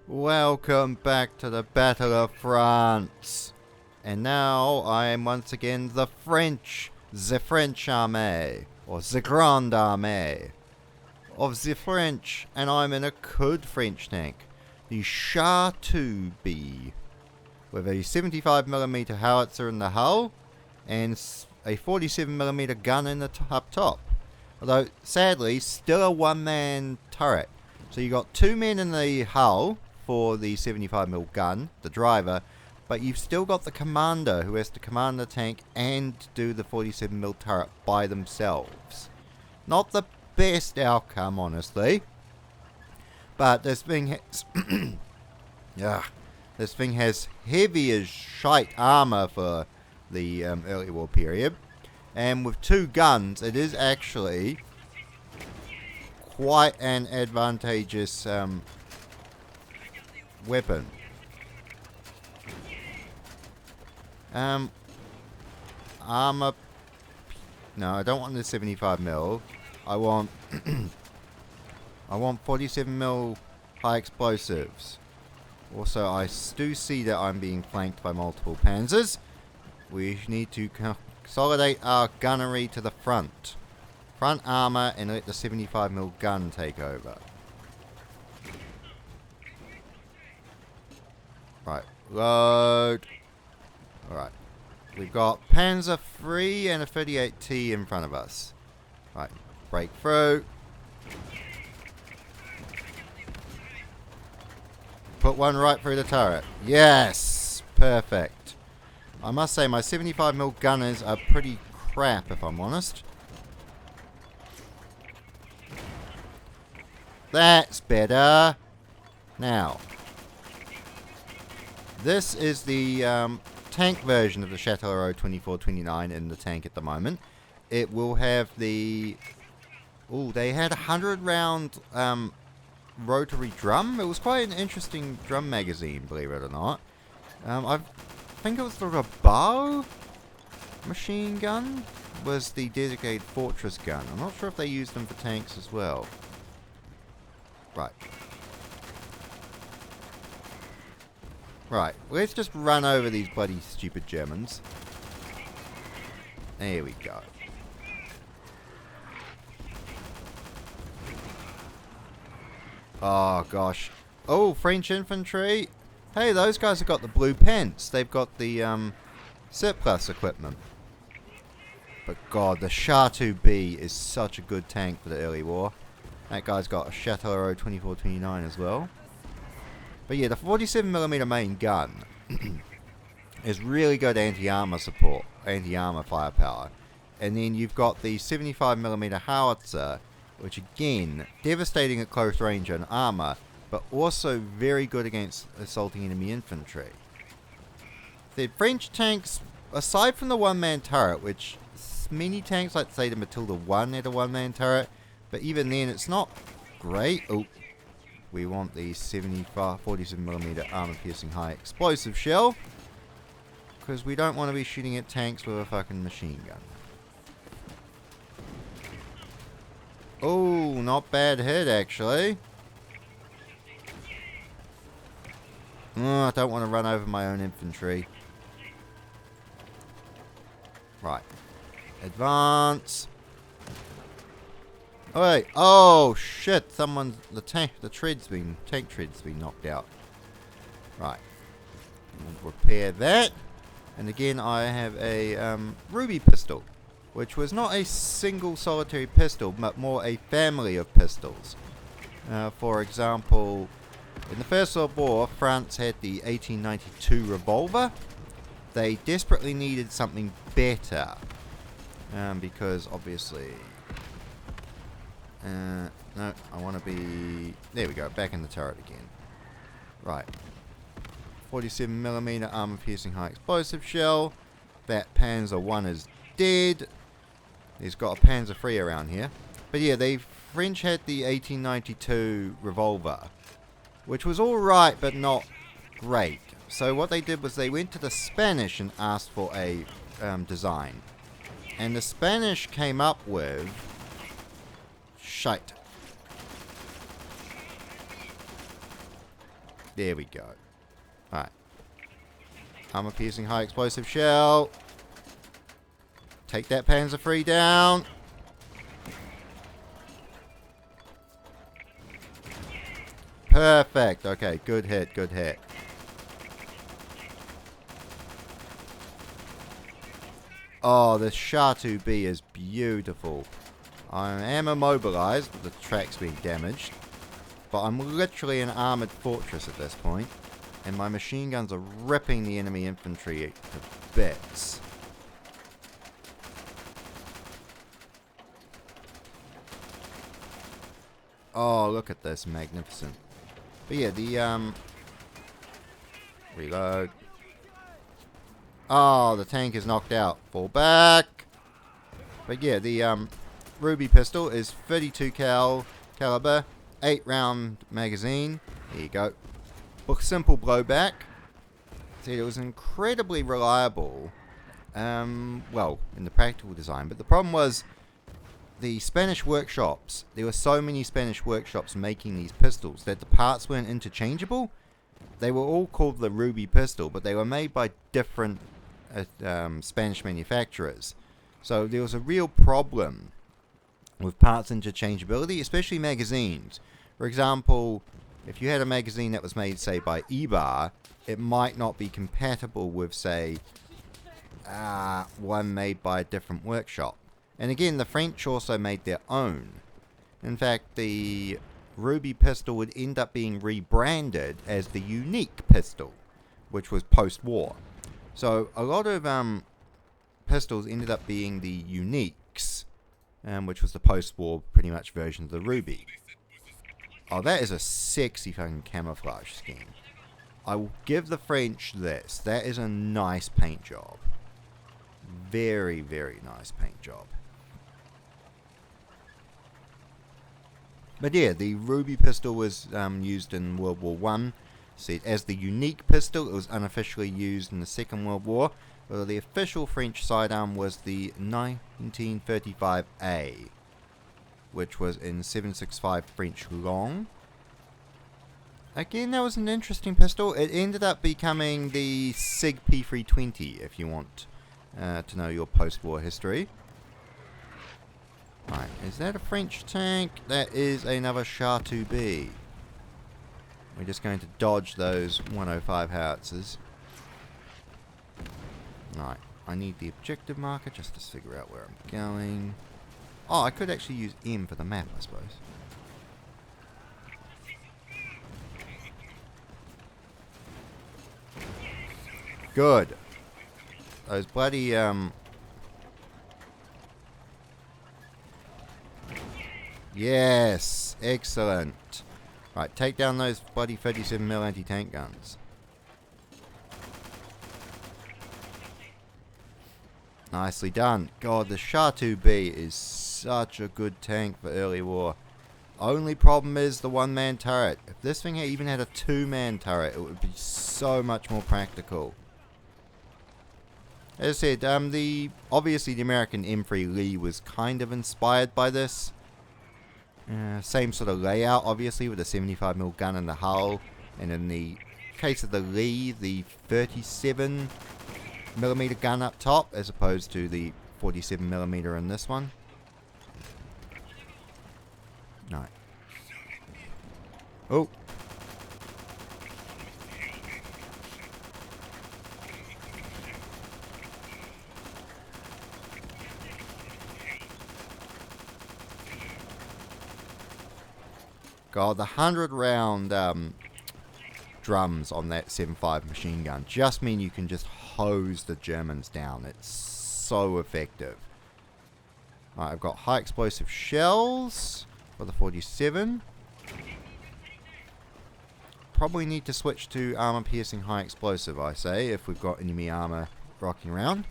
Welcome back to the Battle of France. And now I am once again the French army, or the Grande Armée of the French, and I'm in a good French tank, the Char 2B, with a 75mm howitzer in the hull, and a 47mm gun in the up top. Although, sadly, still a one-man turret. So you got two men in the hull for the 75mm gun, the driver, but you've still got the commander who has to command the tank and do the 47mm turret by themselves. Not the best outcome, honestly. But this thing has this thing has heavy as shite armor for the early war period, and with two guns, it is actually quite an advantageous weapon. Armor. No, I don't want the 75mm. I want I want 47mm high explosives. Also, I do see that I'm being flanked by multiple panzers. We need to consolidate our gunnery to the front. Front armor and let the 75mm gun take over. Right, load. Alright. We've got Panzer III and a 38T in front of us. Right, break through. Put one right through the turret. Yes! Perfect. I must say, my 75mm gunners are pretty crap, if I'm honest. That's better. Now, this is the tank version of the Châtellerault 2429 in the tank at the moment. It will have the... Oh, they had a 100-round rotary drum. It was quite an interesting drum magazine, believe it or not. I think it was the Rabat machine gun was the designated fortress gun. I'm not sure if they used them for tanks as well. Right. Right, let's just run over these bloody stupid Germans. There we go. Oh, gosh. Oh, French infantry. Hey, those guys have got the blue pants. They've got the surplus equipment. But God, the Char 2B is such a good tank for the early war. That guy's got a Châtellerault 2429 as well. But yeah, the 47mm main gun is really good anti-armor support, anti-armor firepower. And then you've got the 75mm howitzer, which again, devastating at close range and armor, but also very good against assaulting enemy infantry. The French tanks, aside from the one-man turret, which many tanks, like say the Matilda 1 had a one-man turret, but even then it's not great. Oh, we want the 47mm armor-piercing high explosive shell, because we don't want to be shooting at tanks with a fucking machine gun. Oh, not bad hit, actually. Oh, I don't want to run over my own infantry. Right. Advance. Oh, wait. Oh, shit. Tank tread's been knocked out. Right. We'll repair that. And again, I have a ruby pistol, which was not a single solitary pistol, but more a family of pistols. For example, in the First World War, France had the 1892 revolver. They desperately needed something better, because obviously... no, I want to be... There we go, back in the turret again. Right. 47mm armor-piercing high explosive shell. That Panzer 1 is dead. He's got a Panzer III around here. But yeah, the French had the 1892 revolver, which was alright, but not great. So what they did was they went to the Spanish and asked for a design. And the Spanish came up with... shite. There we go. Alright. Armor piercing high explosive shell. Take that Panzer III down. Perfect. Okay, good hit, good hit. Oh, the SHA-2B is beautiful. I am immobilized with the tracks being damaged. But I'm literally an armored fortress at this point. And my machine guns are ripping the enemy infantry to bits. Oh, look at this. Magnificent. But yeah, the, reload. Oh, the tank is knocked out. Fall back. But yeah, the, Ruby pistol is 32 caliber, 8 round magazine. There you go. Simple blowback. See, it was incredibly reliable. Well, in the practical design. But the problem was the Spanish workshops. There were so many Spanish workshops making these pistols that the parts weren't interchangeable. They were all called the Ruby pistol, but they were made by different Spanish manufacturers. So there was a real problem with parts interchangeability, especially magazines. For example, if you had a magazine that was made, say, by Ebar, it might not be compatible with, say, one made by a different workshop. And again, the French also made their own. In fact, the Ruby pistol would end up being rebranded as the Unique pistol, which was post-war. So a lot of pistols ended up being the Uniques, which was the post-war pretty much version of the Ruby. Oh, that is a sexy fucking camouflage scheme. I will give the French this. That is a nice paint job. Very, very nice paint job. But yeah, the Ruby pistol was used in World War I. See, as the Unique pistol, it was unofficially used in the Second World War. Well, the official French sidearm was the 1935A, which was in 7.65 French long. Again, that was an interesting pistol. It ended up becoming the SIG P320, if you want to know your post-war history. Right, is that a French tank? That is another SHA-2B. We're just going to dodge those 105 howitzers. Right, I need the objective marker just to figure out where I'm going. Oh, I could actually use M for the map, I suppose. Good. Those bloody, Yes! Excellent. Right, take down those bloody 37mm anti-tank guns. Nicely done. God, the SHA-2B is such a good tank for early war. Only problem is the one-man turret. If this thing even had a two-man turret, it would be so much more practical. As I said, obviously the American M3 Lee was kind of inspired by this. Same sort of layout, obviously, with a 75mm gun in the hull. And in the case of the Lee, the 37mm gun up top, as opposed to the 47mm in this one. Right. Oh. God, the 100-round drums on that 7.5 machine gun just mean you can just hose the Germans down. It's so effective. Right, I've got high explosive shells for the 47. Probably need to switch to armor piercing high explosive, I say, if we've got enemy armor rocking around.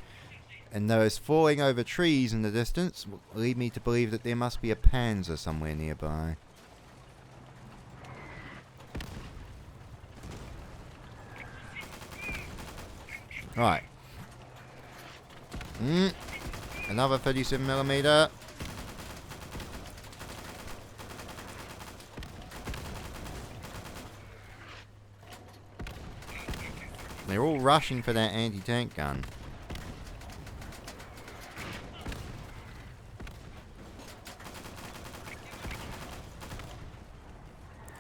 And those falling over trees in the distance lead me to believe that there must be a Panzer somewhere nearby. Right. Another 37mm. They're all rushing for that anti-tank gun.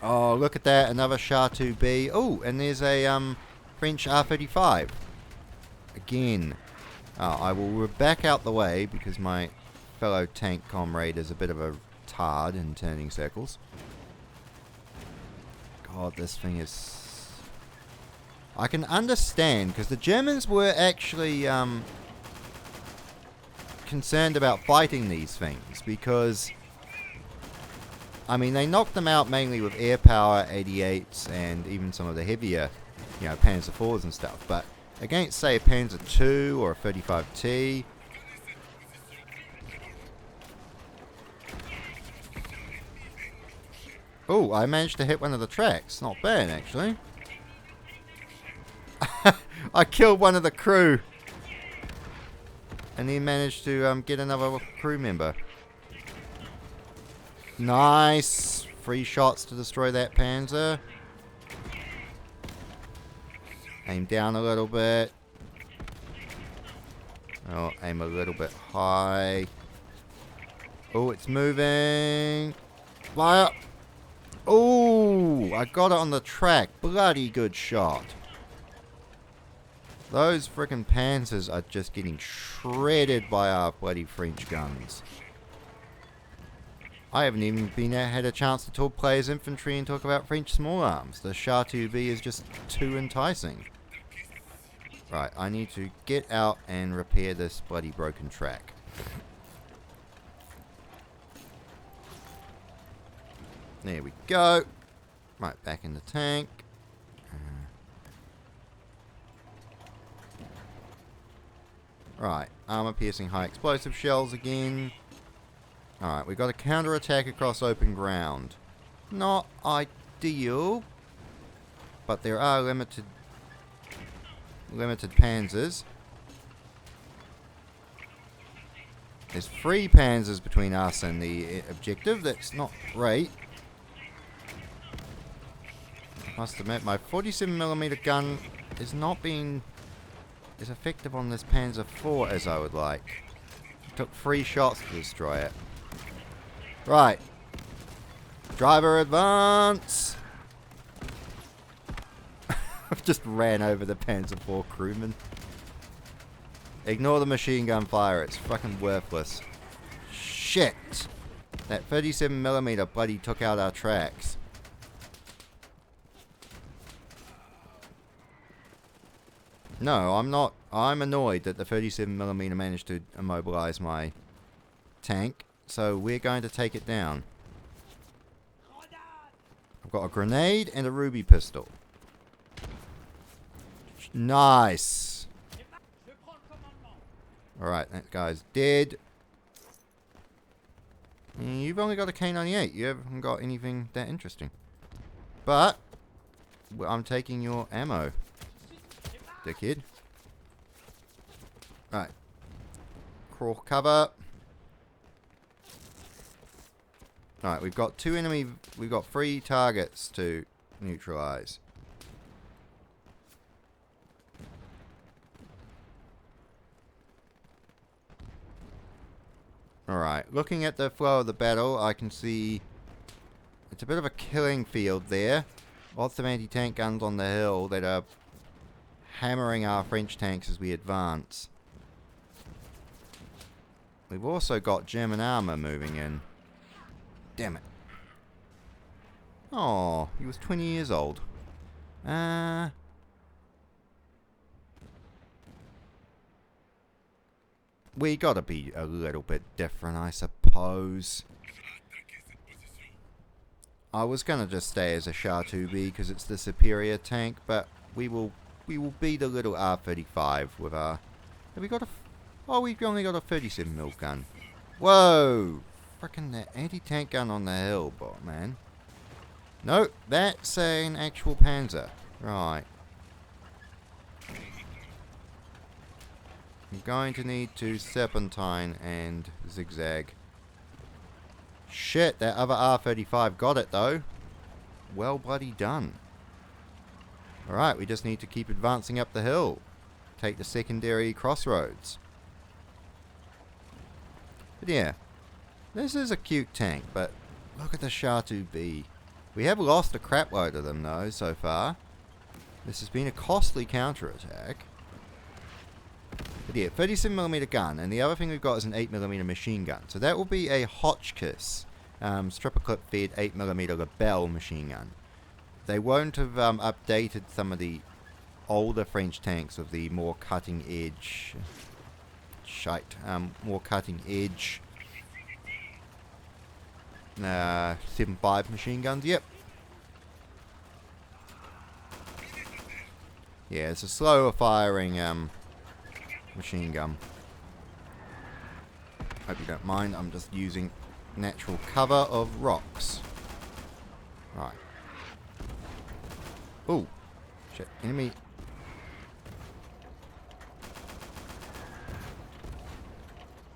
Oh, look at that. Another Char-2B. Oh, and there's a French R-35. Again. I will back out the way because my fellow tank comrade is a bit of a tard in turning circles. God, this thing is... I can understand, because the Germans were actually concerned about fighting these things, because, I mean, they knocked them out mainly with air power, 88s, and even some of the heavier, you know, Panzer IVs and stuff, but against, say, a Panzer II or a 35T... Oh, I managed to hit one of the tracks. Not bad, actually. I killed one of the crew. And he managed to get another crew member. Nice. 3 shots to destroy that Panzer. Aim down a little bit. Oh, aim a little bit high. Oh, it's moving. Fly up. Oh, I got it on the track. Bloody good shot. Those frickin' Panzers are just getting shredded by our bloody French guns. I haven't even had a chance to talk players infantry and talk about French small arms. The Char-2B is just too enticing. Right, I need to get out and repair this bloody broken track. There we go. Right, back in the tank. Right, armor-piercing high explosive shells again. Alright, we've got a counter-attack across open ground. Not ideal, but there are limited panzers. There's 3 panzers between us and the objective. That's not great. Must admit, my 47mm gun is not being as effective on this Panzer IV as I would like. It took 3 shots to destroy it. Right. Driver advance! I've just ran over the Panzer IV crewman. Ignore the machine gun fire, it's fucking worthless. Shit! That 37mm bloody took out our tracks. No, I'm not. I'm annoyed that the 37mm managed to immobilize my tank, so we're going to take it down. I've got a grenade and a ruby pistol. Nice! Alright, that guy's dead. You've only got a K98. You haven't got anything that interesting. But, I'm taking your ammo, dickhead. Right. Crawl cover. Alright, we've got 3 targets to neutralize. Alright, looking at the flow of the battle, I can see it's a bit of a killing field there. Lots of anti-tank guns on the hill that are hammering our French tanks as we advance. We've also got German armor moving in. Damn it. Oh, he was 20 years old. We gotta be a little bit different, I suppose. I was gonna just stay as a Char-2B because it's the superior tank, but we will beat a little R-35 with our... Have we got a... Oh, we've only got a 37mm gun. Whoa! Frickin' that anti-tank gun on the hill, man. No, that's an actual Panzer. Right. I'm going to need to serpentine and zigzag. Shit, that other R-35 got it though. Well bloody done. Alright, we just need to keep advancing up the hill. Take the secondary crossroads. But yeah, this is a cute tank, but look at the SHA-2B. We have lost a crap load of them though, so far. This has been a costly counterattack. But yeah, 37mm gun, and the other thing we've got is an 8mm machine gun. So that will be a Hotchkiss, stripper clip fed 8mm Lebel machine gun. They won't have updated some of the older French tanks with the more cutting edge more cutting edge 7.5 machine guns. Yep. Yeah, it's a slower firing machine gun. Hope you don't mind, I'm just using natural cover of rocks. Right. Oh, shit, enemy.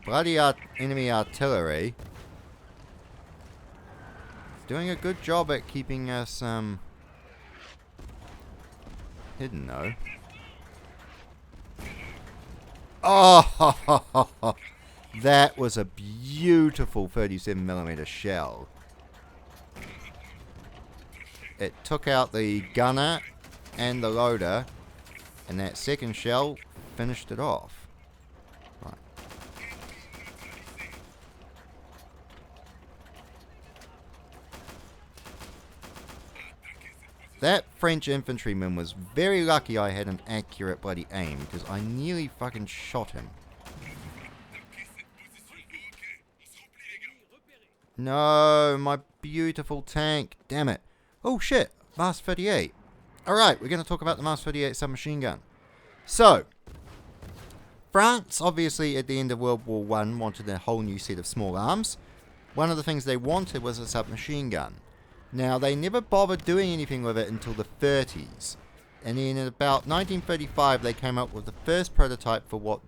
Bloody enemy artillery. It's doing a good job at keeping us hidden though. Oh, that was a beautiful 37mm shell. It took out the gunner and the loader, and that second shell finished it off. Right. That French infantryman was very lucky I had an accurate bloody aim, because I nearly fucking shot him. No, my beautiful tank. Damn it. Oh shit, Mars 38. Alright, we're going to talk about the Mars 38 submachine gun. So, France, obviously, at the end of World War I, wanted a whole new set of small arms. One of the things they wanted was a submachine gun. Now, they never bothered doing anything with it until the 30s. And then in about 1935, they came up with the first prototype for what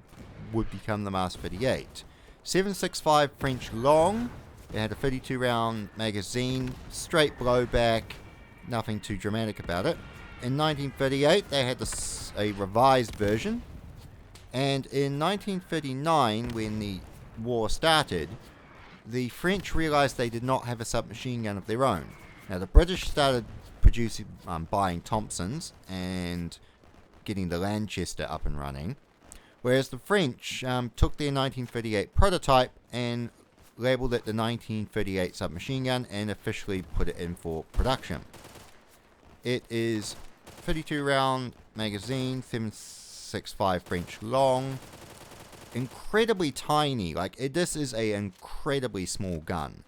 would become the Mars 38. 7.65 French long. It had a 32 round magazine, straight blowback, nothing too dramatic about it. In 1938, they had a revised version. And in 1939, when the war started, the French realized they did not have a submachine gun of their own. Now, the British started producing, buying Thompsons and getting the Lanchester up and running. Whereas the French took their 1938 prototype and labeled it the 1938 submachine gun and officially put it in for production. It is 32 round magazine, 7.65 French long, incredibly tiny. Like, this is an incredibly small gun.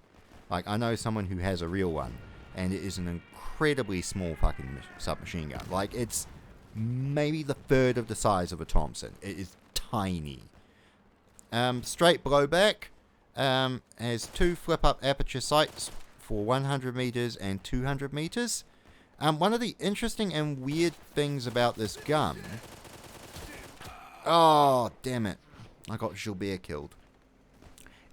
Like, I know someone who has a real one, and it is an incredibly small fucking submachine gun. Like, it's maybe the third of the size of a Thompson. It is tiny. Straight blowback. Has two flip-up aperture sights for 100 meters and 200 meters. One of the interesting and weird things about this gun... Oh, damn it. I got Gilbert killed.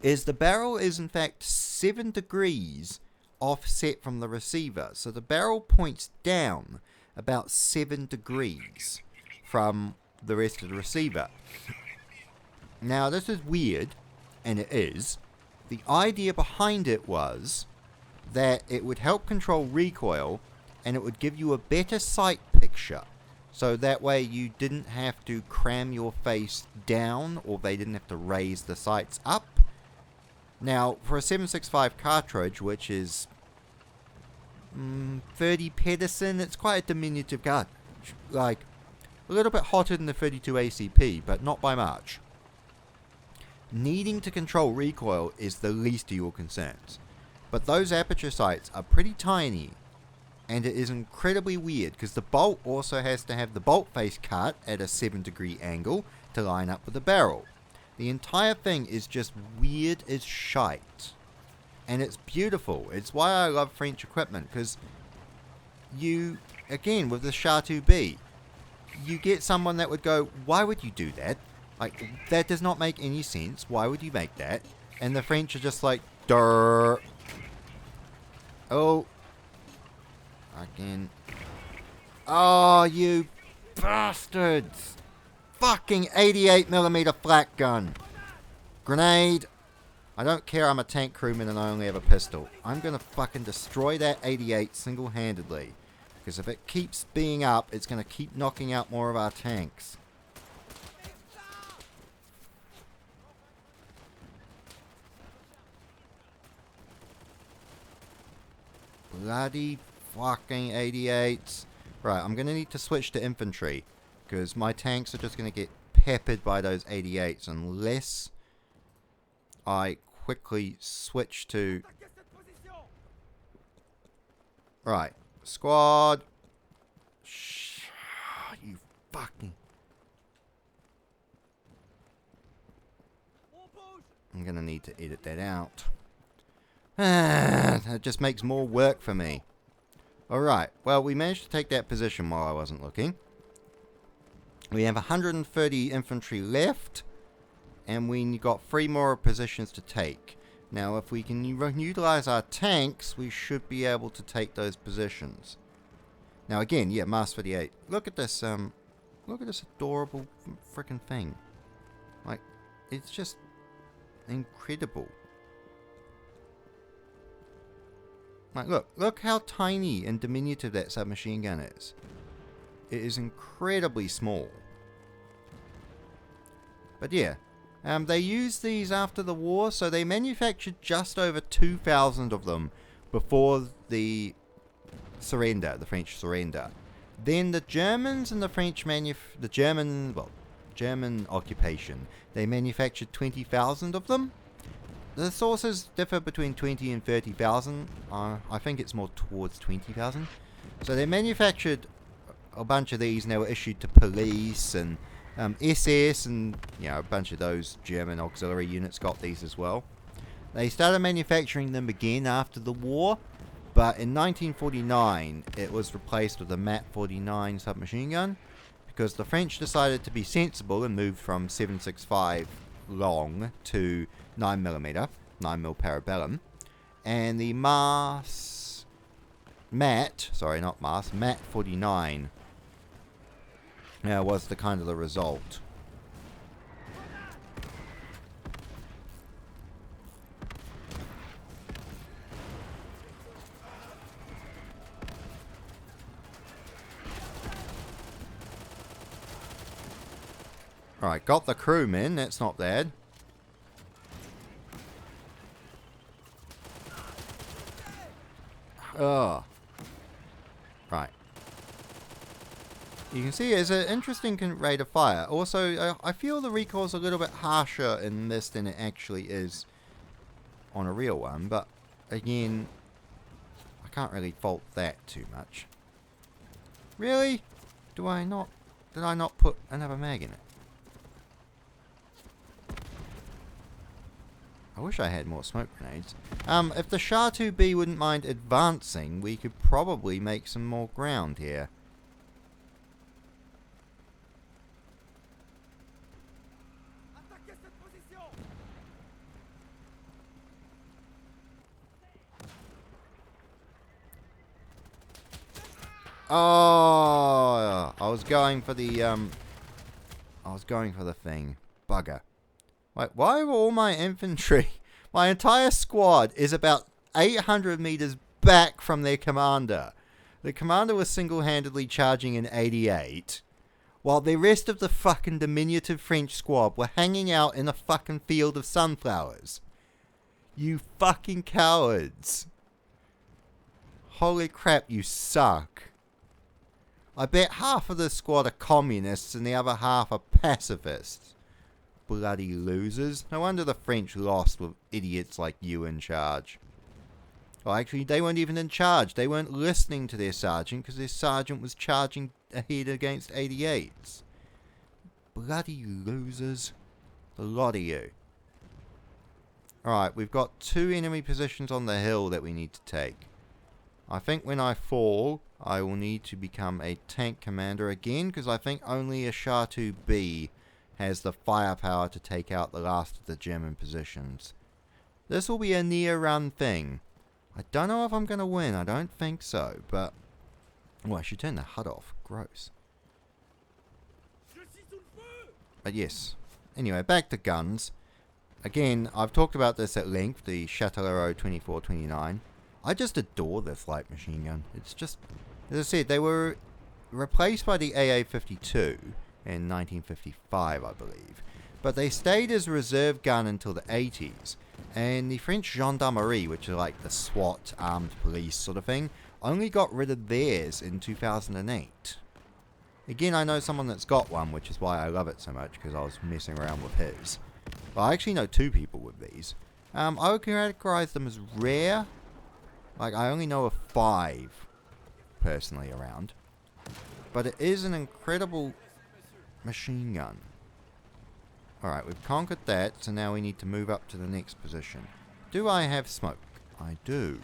Is the barrel is in fact 7 degrees offset from the receiver. So the barrel points down about 7 degrees from the rest of the receiver. Now, this is weird. And it is. The idea behind it was that it would help control recoil and it would give you a better sight picture. So that way you didn't have to cram your face down, or they didn't have to raise the sights up. Now, for a 7.65 cartridge, which is 30 Pedersen, it's quite a diminutive cartridge. Like, a little bit hotter than the 32 ACP, but not by much. Needing to control recoil is the least of your concerns. But those aperture sights are pretty tiny, and it is incredibly weird because the bolt also has to have the bolt face cut at a 7 degree angle to line up with the barrel. The entire thing is just weird as shite. And it's beautiful. It's why I love French equipment, because you, again, with the SHA-2B, you get someone that would go, why would you do that? Like, that does not make any sense. Why would you make that? And the French are just like, durr. Oh. Again. Oh, you bastards! Fucking 88mm flak gun. Grenade. I don't care, I'm a tank crewman and I only have a pistol. I'm gonna fucking destroy that 88 single-handedly. Because if it keeps being up, it's gonna keep knocking out more of our tanks. Bloody fucking 88s. Right, I'm gonna need to switch to infantry. Because my tanks are just gonna get peppered by those 88s unless I quickly switch to... Right. Squad. Shh. You fucking... I'm gonna need to edit that out. That just makes more work for me. Alright. Well, we managed to take that position while I wasn't looking. We have 130 infantry left. And we got 3 more positions to take. Now, if we can utilize our tanks, we should be able to take those positions. Now, again, yeah, Mars 38. Look at this adorable freaking thing. Like, it's just incredible. Like, look how tiny and diminutive that submachine gun is. It is incredibly small. But yeah. They used these after the war, so they manufactured just over 2,000 of them before the surrender, the French surrender. Then the Germans and the French German occupation, they manufactured 20,000 of them. The sources differ between 20 and 30,000. I think it's more towards 20,000. So they manufactured a bunch of these, and they were issued to police and SS, and you know, a bunch of those German auxiliary units got these as well. They started manufacturing them again after the war, but in 1949 it was replaced with the MAT 49 submachine gun because the French decided to be sensible and moved from 7.65 long to 9mm, 9mm parabellum, and the MAT 49 was the kind of the result. Alright, got the crewmen, that's not bad. Oh. Right. You can see it's an interesting rate of fire. Also, I feel the recoil's a little bit harsher in this than it actually is on a real one, but again, I can't really fault that too much. Really? Did I not put another mag in it? I wish I had more smoke grenades. If the Shah 2B wouldn't mind advancing, we could probably make some more ground here. Oh, I was going for the thing. Bugger. Like, why were all my infantry, my entire squad is about 800 meters back from their commander. The commander was single-handedly charging an 88, while the rest of the fucking diminutive French squad were hanging out in a fucking field of sunflowers. You fucking cowards. Holy crap, you suck. I bet half of the squad are communists and the other half are pacifists. Bloody losers. No wonder the French lost with idiots like you in charge. Well, actually, they weren't even in charge. They weren't listening to their sergeant because their sergeant was charging ahead against 88s. Bloody losers. The lot of you. Alright, we've got 2 enemy positions on the hill that we need to take. I think when I fall, I will need to become a tank commander again, because I think only a Shah 2B has the firepower to take out the last of the German positions. This will be a near run thing. I don't know if I'm going to win, I don't think so, but Oh, I should turn the HUD off. Gross. But yes. Anyway, back to guns. Again, I've talked about this at length, the Chatellerault 2429. I just adore this light machine gun. It's just, as I said, they were replaced by the AA-52 in 1955, I believe. But they stayed as a reserve gun until the 80s. And the French Gendarmerie, which is like the SWAT, armed police sort of thing, only got rid of theirs in 2008. Again, I know someone that's got one, which is why I love it so much, because I was messing around with his. But I actually know 2 people with these. I would categorize them as rare. Like, I only know of 5, personally, around. But it is an incredible machine gun. Alright, we've conquered that, so now we need to move up to the next position. Do I have smoke? I do.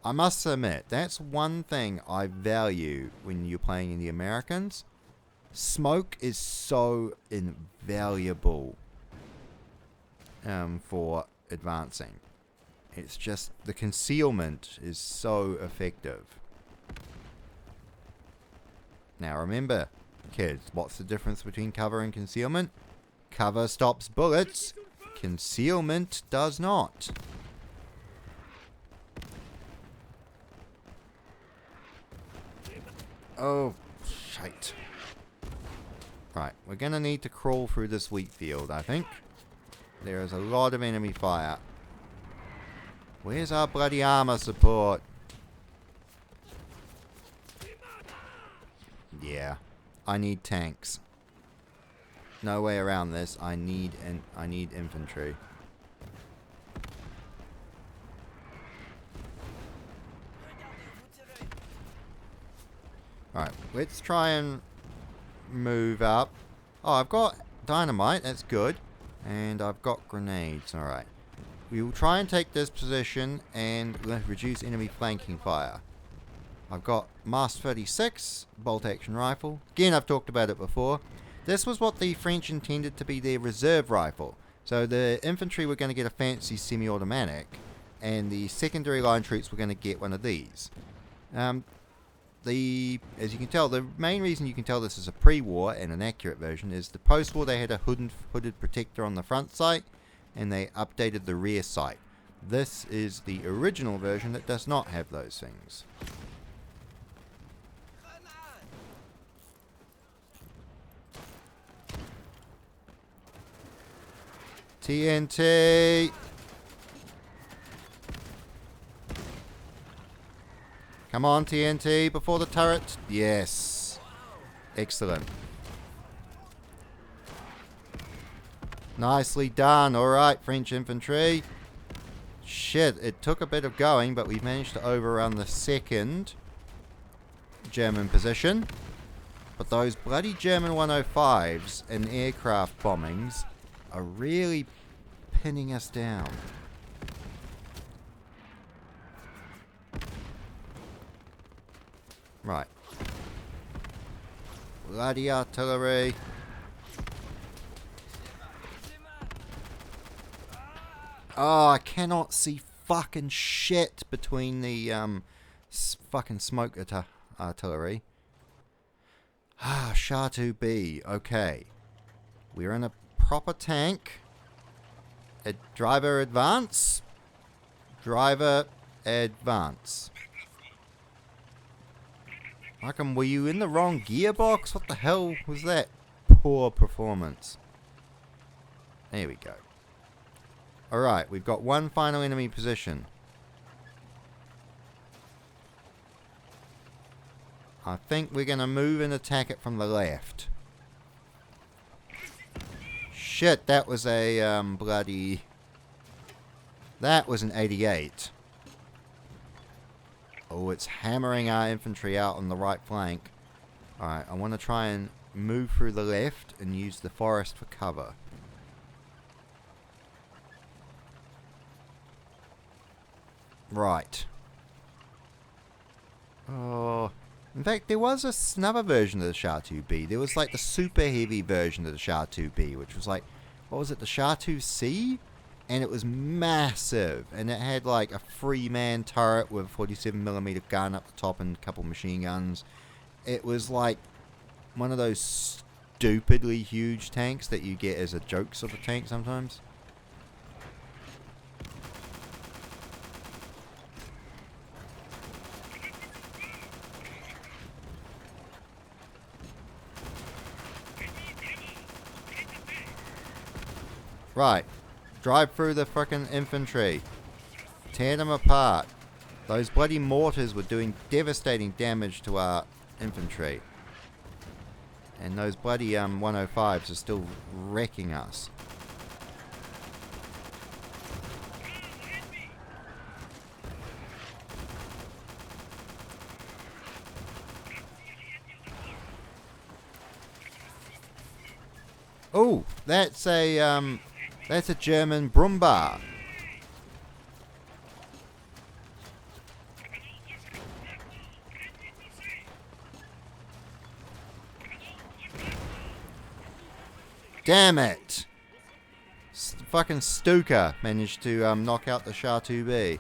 I must admit, that's one thing I value when you're playing in the Americans. Smoke is so invaluable for advancing. It's just, the concealment is so effective. Now remember, kids, what's the difference between cover and concealment? Cover stops bullets, concealment does not. Oh, shite. Right, we're gonna need to crawl through this wheat field, I think. There is a lot of enemy fire. Where's our bloody armor support? Yeah, I need tanks. No way around this. I need infantry. Alright, let's try and move up. Oh, I've got dynamite, that's good. And I've got grenades, alright. We will try and take this position and reduce enemy flanking fire. I've got MAS 36, bolt action rifle. Again, I've talked about it before. This was what the French intended to be their reserve rifle. So the infantry were going to get a fancy semi-automatic, and the secondary line troops were going to get one of these. As you can tell, the main reason you can tell this is a pre-war and an accurate version is the post-war they had a hooded protector on the front sight, and they updated the rear sight. This is the original version that does not have those things. TNT! Come on, TNT, before the turret. Yes. Excellent. Nicely done. Alright, French infantry. Shit, it took a bit of going, but we managed to overrun the second German position. But those bloody German 105s and aircraft bombings are really pinning us down. Right. Bloody artillery. Oh, I cannot see fucking shit between the fucking smoke artillery. Ah, Char 2B. Okay. We're in a proper tank. Driver advance. Driver advance. Malcolm, were you in the wrong gearbox? What the hell was that? Poor performance. There we go. Alright, we've got one final enemy position. I think we're going to move and attack it from the left. Shit, that was a bloody... That was an 88. Oh, it's hammering our infantry out on the right flank. Alright, I want to try and move through the left and use the forest for cover. Right. Oh... In fact, there was another version of the Char 2B. There was like the super heavy version of the Char 2B, which was like, what was it, the Char 2C? And it was massive, and it had like a 3-man turret with a 47mm gun up the top and a couple machine guns. It was like one of those stupidly huge tanks that you get as a joke sort of tank sometimes. Right. Drive through the frickin' infantry. Tear them apart. Those bloody mortars were doing devastating damage to our infantry. And those bloody 105s are still wrecking us. Oh, that's a German Brummbär. Damn it! Fucking Stuka managed to knock out the SHA-2B.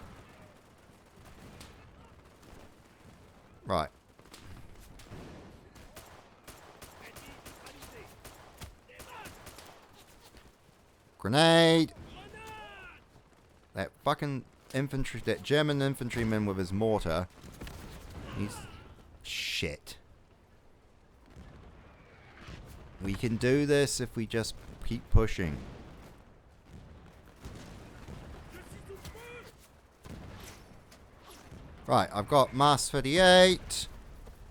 Right. Grenade! That fucking infantry, that German infantryman with his mortar. He's shit. We can do this if we just keep pushing. Right, I've got Mass 38.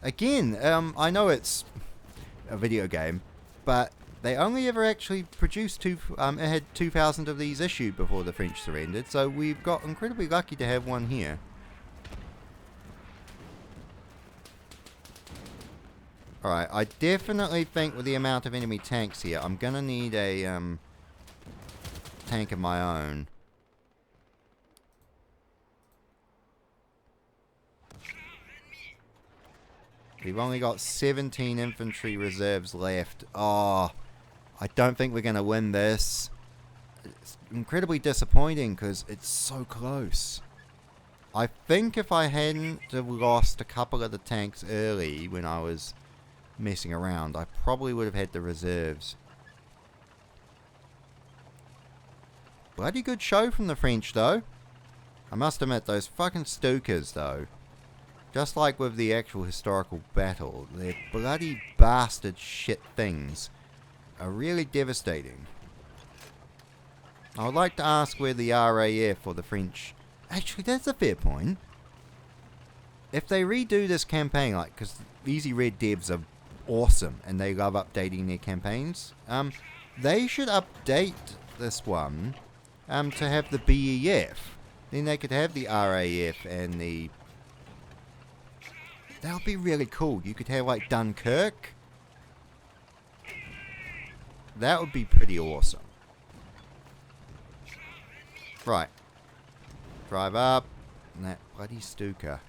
Again, I know it's a video game, but they only ever actually produced it had 2,000 of these issued before the French surrendered, so we've got incredibly lucky to have one here. Alright, I definitely think with the amount of enemy tanks here, I'm gonna need a tank of my own. We've only got 17 infantry reserves left. Oh, I don't think we're gonna win this. It's incredibly disappointing because it's so close. I think if I hadn't have lost a couple of the tanks early when I was messing around, I probably would have had the reserves. Bloody good show from the French though. I must admit, those fucking Stukas though, just like with the actual historical battle, their bloody bastard shit things are really devastating. I would like to ask where the RAF or the French... Actually, that's a fair point. If they redo this campaign, like, because Easy Red devs are awesome and they love updating their campaigns, they should update this one to have the BEF. Then they could have the RAF and the... That would be really cool. You could have like Dunkirk. That would be pretty awesome. Right. Drive up. And that bloody Stuka.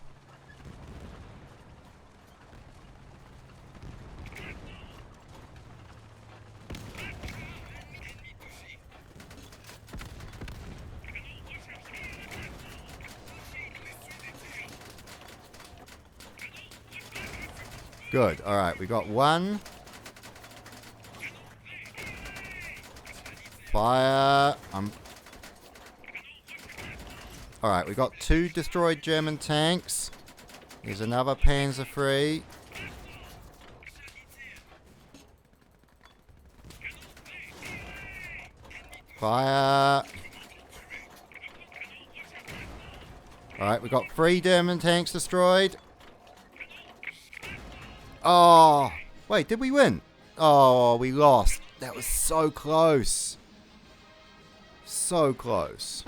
Good. Alright, we got one. Fire. Alright, we got 2 destroyed German tanks. There's another Panzer III. Fire. Alright, we got 3 German tanks destroyed. Oh, wait, did we win? Oh, we lost. That was so close. So close.